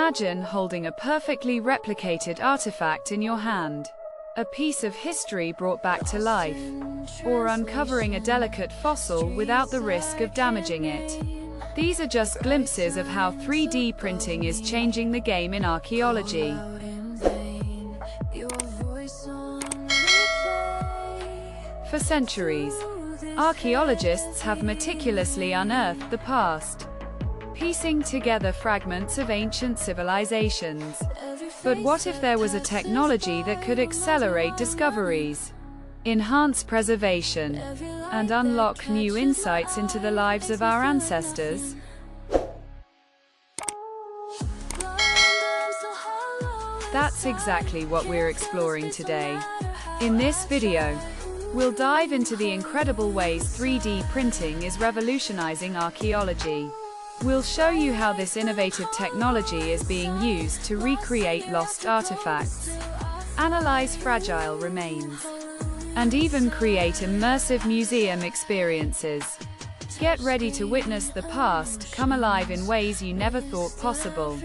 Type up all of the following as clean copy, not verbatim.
Imagine holding a perfectly replicated artifact in your hand. A piece of history brought back to life. Or uncovering a delicate fossil without the risk of damaging it. These are just glimpses of how 3D printing is changing the game in archaeology. For centuries, archaeologists have meticulously unearthed the past, piecing together fragments of ancient civilizations. But what if there was a technology that could accelerate discoveries, enhance preservation, and unlock new insights into the lives of our ancestors? That's exactly what we're exploring today. In this video, we'll dive into the incredible ways 3D printing is revolutionizing archaeology. We'll show you how this innovative technology is being used to recreate lost artifacts, analyze fragile remains, and even create immersive museum experiences. Get ready to witness the past come alive in ways you never thought possible.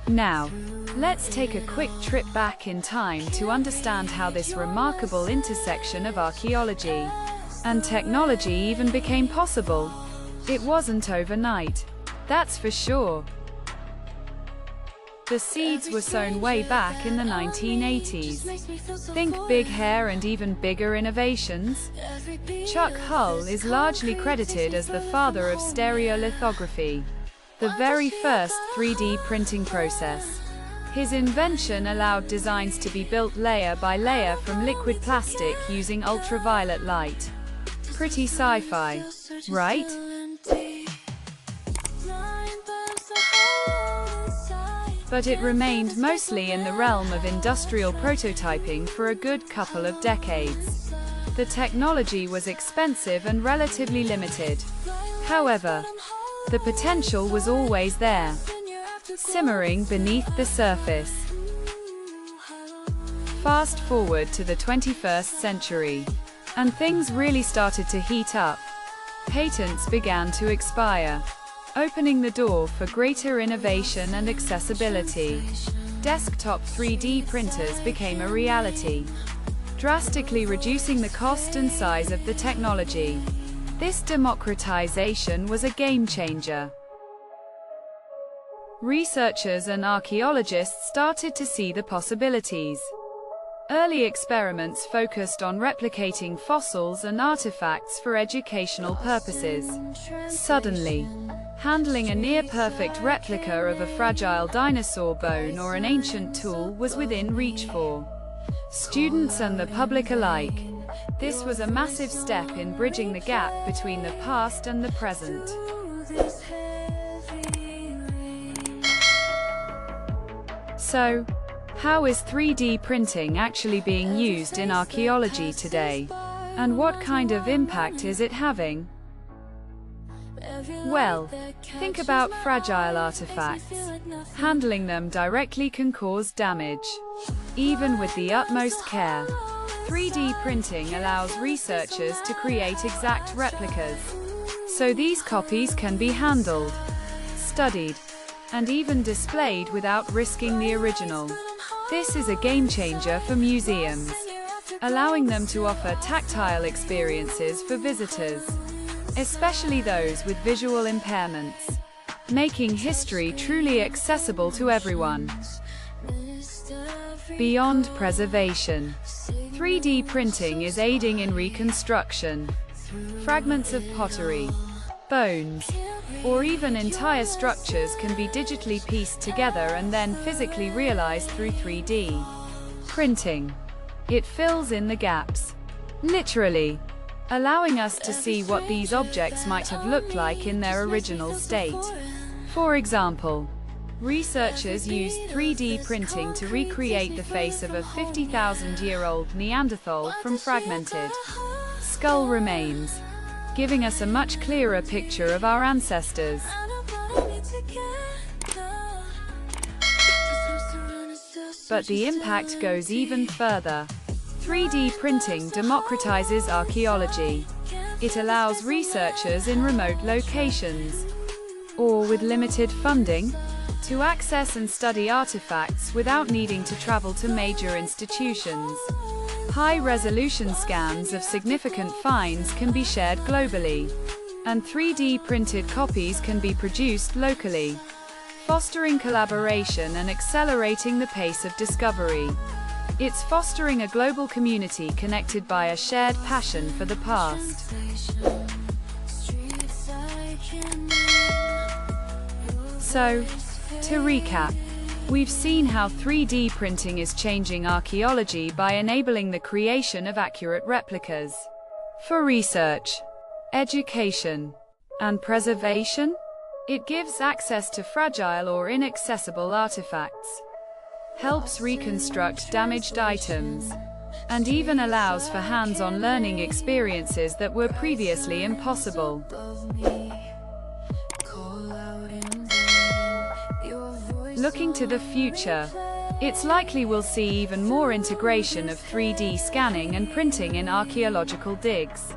Now, let's take a quick trip back in time to understand how this remarkable intersection of archaeology and technology even became possible. It wasn't overnight, that's for sure. The seeds were sown way back in the 1980s. Think big hair and even bigger innovations. Chuck Hull is largely credited as the father of stereolithography, the very first 3D printing process. His invention allowed designs to be built layer by layer from liquid plastic using ultraviolet light. Pretty sci-fi, right? But it remained mostly in the realm of industrial prototyping for a good couple of decades. The technology was expensive and relatively limited. However, the potential was always there, simmering beneath the surface. Fast forward to the 21st century, and things really started to heat up. Patents began to expire, opening the door for greater innovation and accessibility. Desktop 3D printers became a reality, drastically reducing the cost and size of the technology. This democratization was a game changer. Researchers and archaeologists started to see the possibilities. Early experiments focused on replicating fossils and artifacts for educational purposes. Suddenly, handling a near-perfect replica of a fragile dinosaur bone or an ancient tool was within reach for students and the public alike. This was a massive step in bridging the gap between the past and the present. So, how is 3D printing actually being used in archaeology today? And what kind of impact is it having? Well, think about fragile artifacts. Handling them directly can cause damage. Even with the utmost care, 3D printing allows researchers to create exact replicas. So these copies can be handled, studied, and even displayed without risking the original. This is a game changer for museums, allowing them to offer tactile experiences for visitors, especially those with visual impairments, making history truly accessible to everyone. Beyond preservation, 3D printing is aiding in reconstruction. Fragments of pottery, bones, or even entire structures can be digitally pieced together and then physically realized through 3D printing. It fills in the gaps, literally, allowing us to see what these objects might have looked like in their original state. For example, researchers used 3D printing to recreate the face of a 50,000-year-old Neanderthal from fragmented skull remains, giving us a much clearer picture of our ancestors. But the impact goes even further. 3D printing democratizes archaeology. It allows researchers in remote locations, or with limited funding, to access and study artifacts without needing to travel to major institutions. High-resolution scans of significant finds can be shared globally, and 3D printed copies can be produced locally, fostering collaboration and accelerating the pace of discovery. It's fostering a global community connected by a shared passion for the past. So, to recap, we've seen how 3D printing is changing archaeology by enabling the creation of accurate replicas. For research, education, and preservation, it gives access to fragile or inaccessible artifacts, helps reconstruct damaged items, and even allows for hands-on learning experiences that were previously impossible. Looking to the future, it's likely we'll see even more integration of 3D scanning and printing in archaeological digs.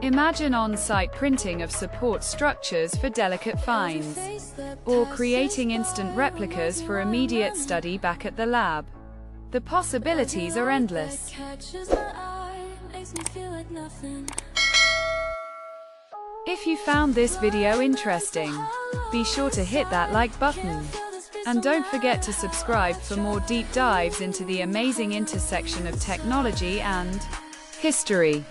Imagine on-site printing of support structures for delicate finds, or creating instant replicas for immediate study back at the lab. The possibilities are endless. If you found this video interesting, be sure to hit that like button. And don't forget to subscribe for more deep dives into the amazing intersection of technology and history.